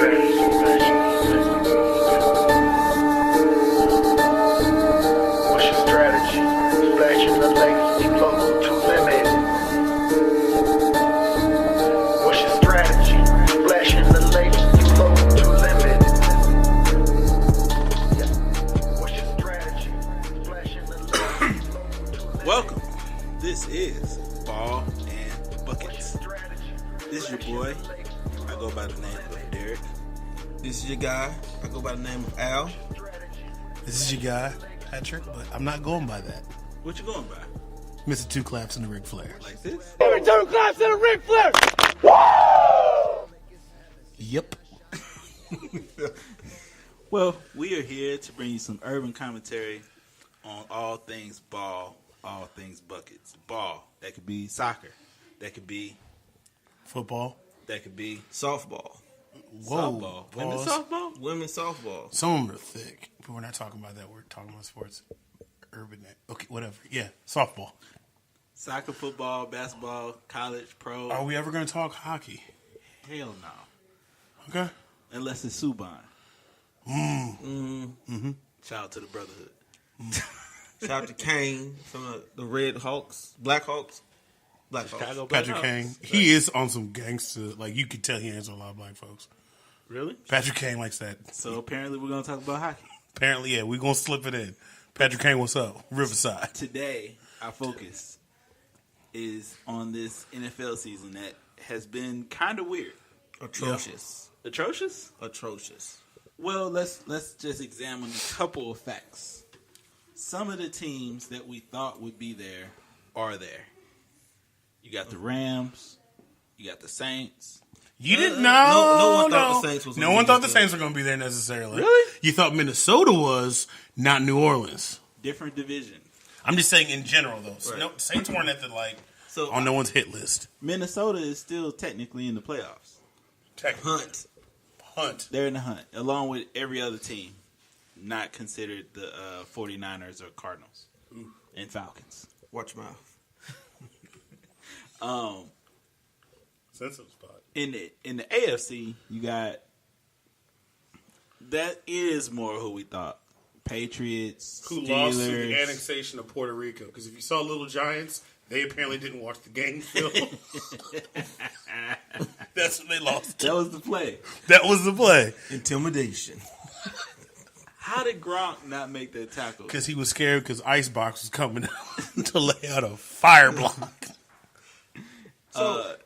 What's your strategy? Splashing the legacy flow to limit. What's your strategy? Splashing the legacy flow to limit. What's your strategy? Splashing the legacy flow to limit. Welcome. This is Ball and Buckets. This is your boy. I go by the name of Derek. This is your guy. I go by the name of Al. This is your guy, Patrick, but I'm not going by that. What you going by? Mr. Two Claps and the Ric Flair. Like this? Every two claps in a Ric Flair. Yep. Well, we are here to bring you some urban commentary on all things ball, all things buckets. Ball, that could be soccer. That could be Football. That could be Softball. Whoa. softball. Women's Pause. softball? Women's softball. Some of them are thick, but we're not talking about that. We're talking about sports. Urban. Okay, whatever. Yeah, softball. Soccer, football, basketball, college, pro. Are we ever going to talk hockey? Hell no. Okay. Unless it's Subban. Shout out to the Brotherhood. Shout out to Kane from the Red Hawks. Black Hawks. Black Hawks. Chicago Patrick Blackhawks. Kane. He is on some gangster. Like, you could tell he hangs with a lot of black folks. Really? Patrick Kane likes that. So apparently we're going to talk about hockey. Apparently, yeah, we're going to slip it in. Patrick Kane, what's up? Riverside. Today, our focus is on this NFL season that has been kind of weird. Atrocious. Atrocious? Atrocious. Well, let's just examine a couple of facts. Some of the teams that we thought would be there are there. You got the Rams. You got the Saints. You didn't know. No one thought the Saints was No gonna one be thought the this good. Saints were going to be there necessarily. Really? You thought Minnesota was, not New Orleans. Different division. I'm just saying in general, though. So Right. no, Saints weren't at the So on no one's hit list. Minnesota is still technically in the playoffs. Hunt. They're in the hunt, along with every other team, not considered the 49ers or Cardinals and Falcons. Watch your mouth. Sensitive spot. In the AFC, you got that is more who we thought. Patriots, Who Steelers. lost to the annexation of Puerto Rico? Because if you saw Little Giants, they apparently didn't watch the game film. That's what they lost to. That was the play. That was the play. Intimidation. How did Gronk not make that tackle? Because he was scared because Icebox was coming out to lay out a fire block. So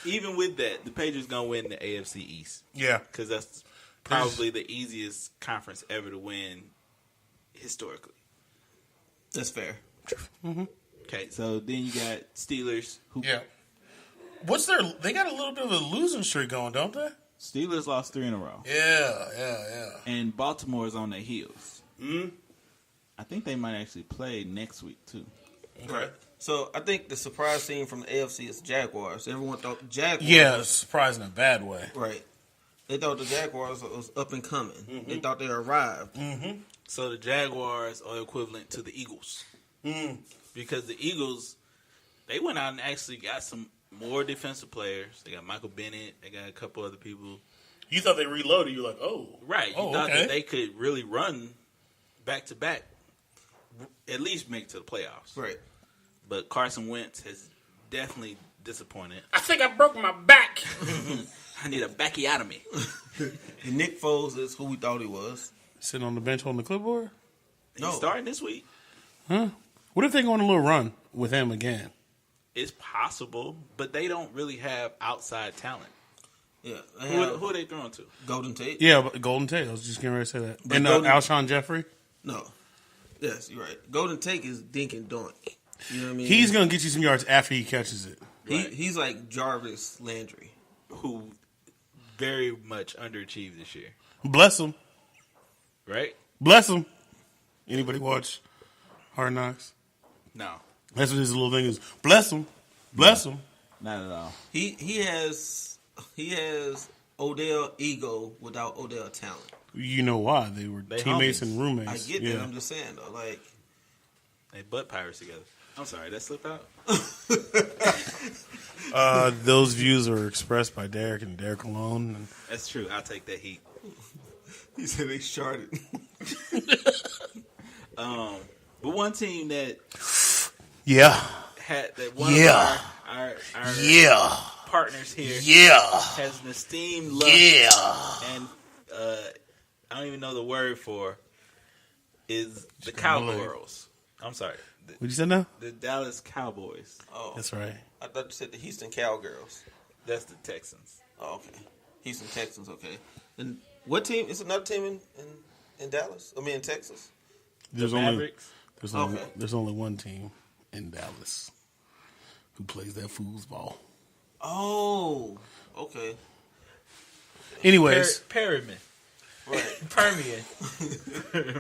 even with that, the Patriots gonna win the AFC East Yeah. because that's probably the easiest conference ever to win historically. That's fair. Okay, so then you got Steelers. Who Yeah. They got a little bit of a losing streak going, don't they? Steelers lost 3 in a row, Yeah. and Baltimore is on their heels. Mm-hmm. I think they might actually play next week too. Right. So I think the surprise team from the AFC is the Jaguars. Everyone thought the Jaguars. Yeah, surprised in a bad way. Right. They thought the Jaguars was up and coming. Mm-hmm. They thought they arrived. So the Jaguars are equivalent to the Eagles because the Eagles they went out and actually got some more defensive players. They got Michael Bennett. They got a couple other people. You thought they reloaded. You're like, oh. Right. You thought that they could really run back to back, at least make it to the playoffs. Right. But Carson Wentz has definitely disappointed. I think I broke my back. I need a backiotomy. And Nick Foles is who we thought he was. Sitting on the bench holding the clipboard? He's starting this week. Huh? What if they go on a little run with him again? It's possible, but they don't really have outside talent. Yeah. Who are they throwing to? Golden Tate? Yeah, but Golden Tate. I was just getting ready to say that. But And Alshon Jeffrey? No. Yes, you're right. Golden Tate is dink and dunk. You know what I mean? He's going to get you some yards after he catches it. He's like Jarvis Landry. Who very much underachieved this year. Bless him. Right? Bless him. Anybody watch Hard Knocks? No. That's what his little thing is. Bless him. Bless him. Not at all. He has Odell ego without Odell talent. You know why. They were teammates homies. and roommates. I get that. I'm just saying though, like They butt pirates together. I'm sorry, that slipped out. Those views are expressed by Derek and Derek alone. And That's true. I'll take that heat. He said they sharded. But one team that yeah, had that one Yeah. of our yeah, partners here yeah, has an esteemed love yeah. and I don't even know the word for is the Really? Cowboys. I'm sorry, What'd you say now? the Dallas Cowboys. Oh, That's right. I thought you said the Houston Cowgirls. That's the Texans. Oh, okay. Houston Texans, okay. And what team? Is another team in Dallas? I mean, in Texas? There's the only Mavericks. Okay. there's only one team in Dallas who plays that foosball. Oh, okay. Anyways, Perryman, Right. Permian.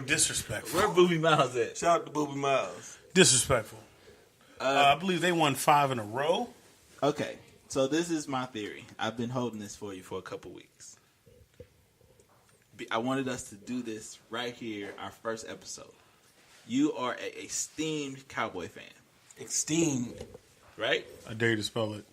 disrespectful. Where Booby Miles at? Shout out to Booby Miles. Disrespectful. I believe they won 5 in a row. Okay, so this is my theory. I've been holding this for you for a couple weeks. I wanted us to do this right here, our first episode. You are a esteemed Cowboy fan, Esteemed. right? I dare you to spell it.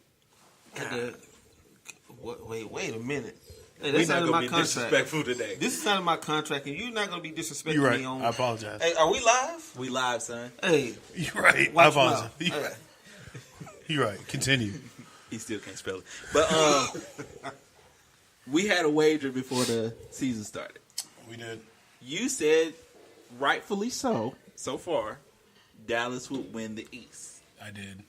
Wait a minute. Hey, We're that's not out of going my to be contract. disrespectful today. This is out of my contract, and you're not going to be disrespecting You're right. me on. I apologize. Hey, are we live? We live, son. Hey, You're right. I watch your apologize. mouth. All right. You're right. Continue. He still can't spell it. But we had a wager before the season started. We did. You said, rightfully so far, Dallas would win the East. I did.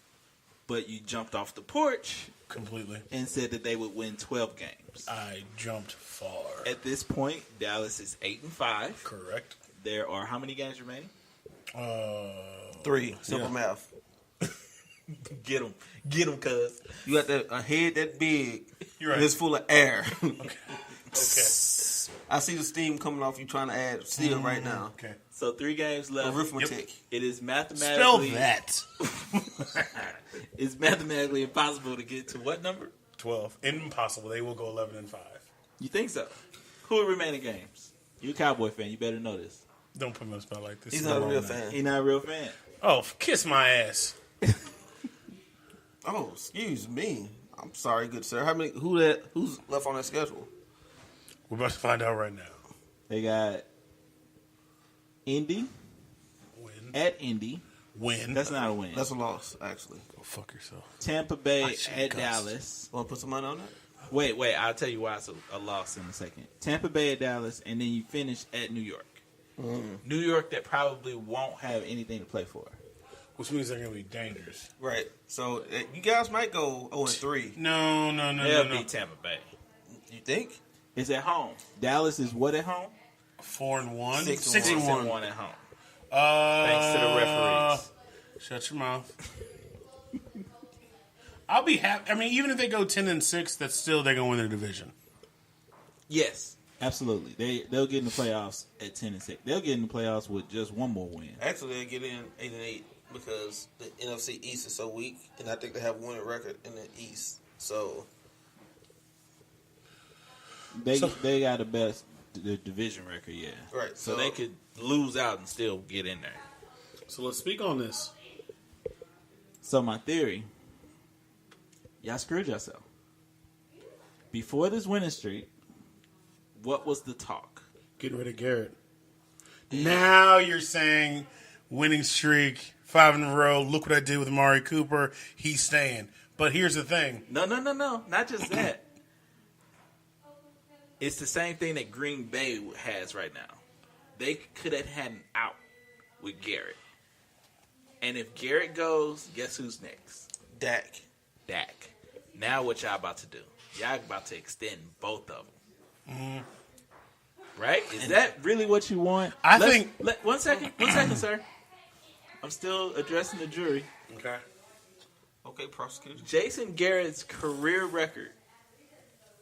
But you jumped off the porch Completely. and said that they would win 12 games. I jumped far. At this point, Dallas is 8-5. Correct. There are how many games remaining? 3. Simple Yeah. math. Get them, cuz. You got a head that big. You're right. And it's full of air. Okay. I see the steam coming off you trying to add steel right now. Okay. So 3 games left. Arithmetic. It is Spell mathematically that. it's mathematically impossible to get to what number? 12. Impossible. They will go 11-5. You think so? Who are remaining games? You a Cowboy fan. You better know this. Don't put me on the spot like this. He's It's not a long real night. fan. He not a real fan. Oh, kiss my ass. Oh, excuse me. I'm sorry, good sir. Who's left on that schedule? We're about to find out right now. They got Indy Win. at Indy. Win. That's not a win. That's a loss, actually. Go fuck yourself. Tampa Bay I should at cuss. Dallas. Want to put some money on that? Wait. I'll tell you why it's a loss in a second. Tampa Bay at Dallas, and then you finish at New York. New York that probably won't have anything to play for. Which means they're going to be dangerous. Right. So you guys might go 0-3. No. They'll beat Tampa Bay. You think? It's at home. Dallas is what at home? 4-1. 6-1. 6-1 at home. Thanks Thanks to the referees. Shut your mouth. I'll be happy. I mean, even if they go 10-6, that's still they're going to win their division. Yes, absolutely. They'll get in the playoffs at 10-6. They'll get in the playoffs with just one more win. Actually, they get in 8-8 because the NFC East is so weak, and I think they have a winning record in the East. So They got the division record, yeah. Right, So so- they could lose out and still get in there. So let's speak on this. So my theory, y'all screwed yourself. Before this winning streak, what was the talk? Getting rid of Garrett. Now you're saying winning streak, 5 in a row. Look what I did with Amari Cooper. He's staying. But here's the thing. No. Not just that. It's the same thing that Green Bay has right now. They could have had an out with Garrett. And if Garrett goes, guess who's next? Dak. Dak. Now what y'all about to do? Y'all about to extend both of them. Right? Is that really what you want? I think- One second, sir. I'm still addressing the jury. Okay. Okay, prosecutor. Jason Garrett's career record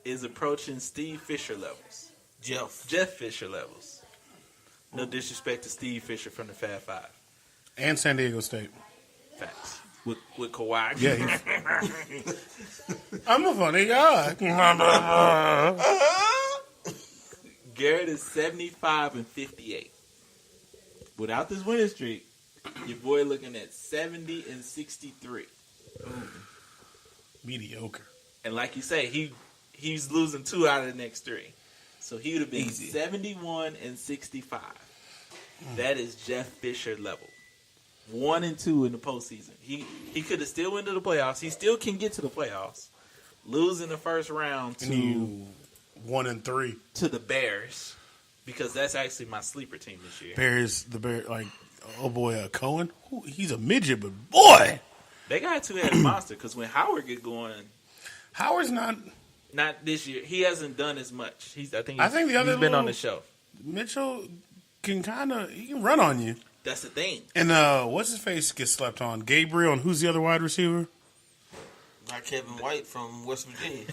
is approaching Steve Fisher levels. Jeff. Fisher levels. No disrespect to Steve Fisher from the Fab Five. And San Diego State. Facts. With Kawhi. Yeah. I'm a funny guy. Garrett is 75-58. Without this winning streak, your boy looking at 70-63. Mediocre. And like you say, he's losing 2 out of the next 3. So he would have been Easy. 71-65. That is Jeff Fisher level. 1-2 in the postseason. He could have still went to the playoffs. He still can get to the playoffs. Lose in the first round And you 1-3. to the Bears, because that's actually my sleeper team this year. Bears, like, oh boy, Cohen. Ooh, he's a midget, but boy, They got a 2-headed monster, because when Howard get going, Howard's not. not this year, he hasn't done as much. I think the other he's been on little- the show. Mitchell can he can run on you. That's the thing. And what's his face gets slept on? Gabriel, and who's the other wide receiver? Not Kevin White from West Virginia.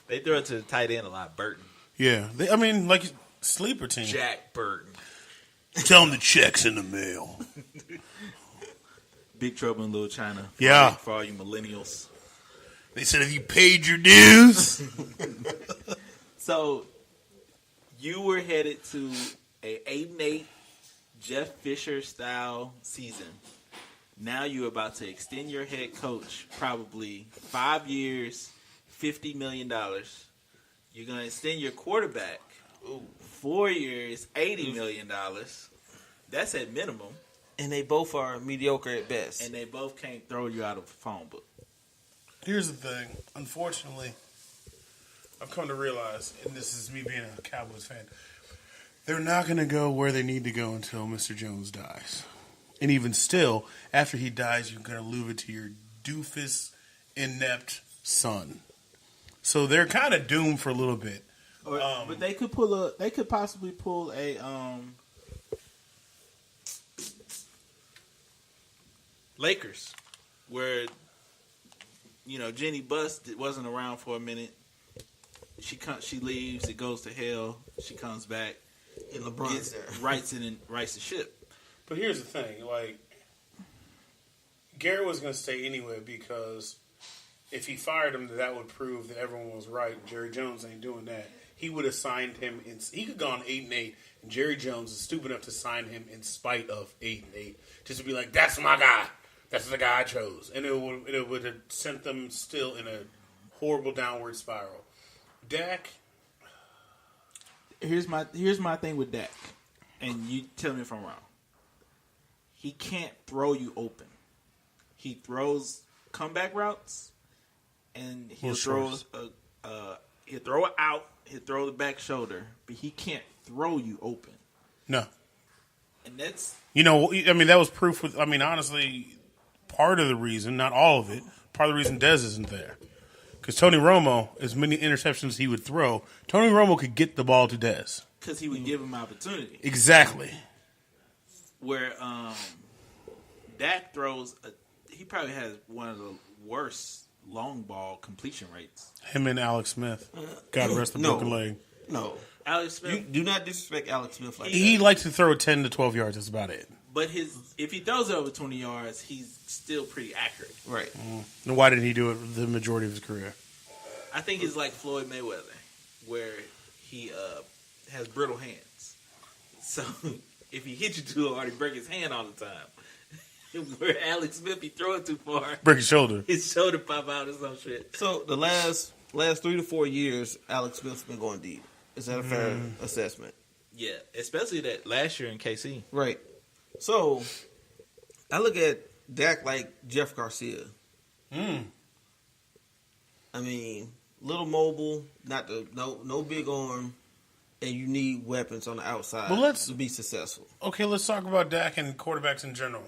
They throw it to the tight end a lot. Burton. Yeah, like sleeper team. Jack Burton. Tell him the check's in the mail. Big Trouble in Little China. Yeah. For all you millennials. They said, "Have you paid your dues?" So, you were headed to a 8-8 Jeff Fisher style season. Now you're about to extend your head coach probably 5 years, $50 million. You're going to extend your quarterback 4 years, $80 million. That's at minimum. And they both are mediocre at best. And they both can't throw you out of a phone book. Here's the thing. Unfortunately, I've come to realize, and this is me being a Cowboys fan, they're not going to go where they need to go until Mr. Jones dies. And even still, after he dies, you're going to leave it to your doofus, inept son. So they're kind of doomed for a little bit. But they could possibly pull a Lakers, where Jenny Buss wasn't around for a minute. She leaves. It goes to hell. She comes back. And LeBron's there. Writes the ship. But here's the thing. Like, Garrett was going to stay anyway because if he fired him, that would prove that everyone was right. Jerry Jones ain't doing that. He would have signed him. He could have gone 8-8, and Jerry Jones is stupid enough to sign him in spite of 8-8. Just to be like, that's my guy. That's the guy I chose. And it would have sent them still in a horrible downward spiral. Dak. Here's my thing with Dak, and you tell me if I'm wrong. He can't throw you open. He throws comeback routes, and he'll throw it out. He'll throw the back shoulder, but he can't throw you open. No. And that's that was proof with. Honestly, part of the reason, not all of it, part of the reason Dez isn't there. Because Tony Romo, as many interceptions as he would throw, Tony Romo could get the ball to Dez. because he would give him opportunity. Exactly. Where Dak throws, he probably has one of the worst long ball completion rates. Him and Alex Smith. God rest the broken leg. No. Alex Smith, You do not disrespect Alex Smith like He that. likes to throw 10 to 12 yards. That's about it. but if he throws it over 20 yards, he's still pretty accurate. Right. And why didn't he do it the majority of his career? I think it's like Floyd Mayweather, where he has brittle hands. So if he hits you too hard, he break his hand all the time. Where Alex Smith, he throw it too far, Break his shoulder. his shoulder pop out or some shit. So the last 3 to 4 years, Alex Smith's been going deep. Is that a fair assessment? Yeah, especially that last year in KC. Right. So I look at Dak like Jeff Garcia. Little mobile, no big arm, and you need weapons on the outside to be successful. Okay, let's talk about Dak and quarterbacks in general.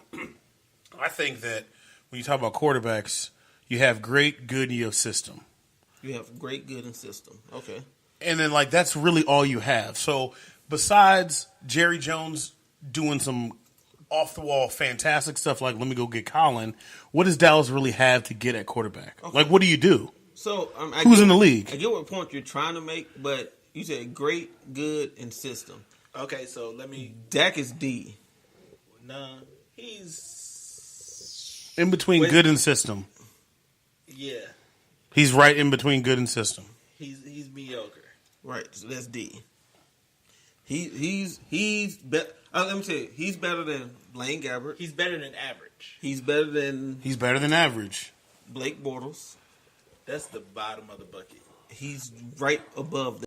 I think that when you talk about quarterbacks, you have great, good, and you have system. You have great, good, and system. Okay. And then, that's really all you have. So, besides Jerry Jones doing some off-the-wall fantastic stuff like let me go get Colin, what does Dallas really have to get at quarterback? Okay. What do you do? So Who's in the league? I get what point you're trying to make, but you said great, good, and system. Okay, so let me. Dak is D. No, he's In between good and system. yeah, He's right in between good and system. he's mediocre. Right, so that's D. He's let me tell you, he's better than Blaine Gabbert. He's better than average. He's better than He's better than average. Blake Bortles. That's the bottom of the bucket. He's right above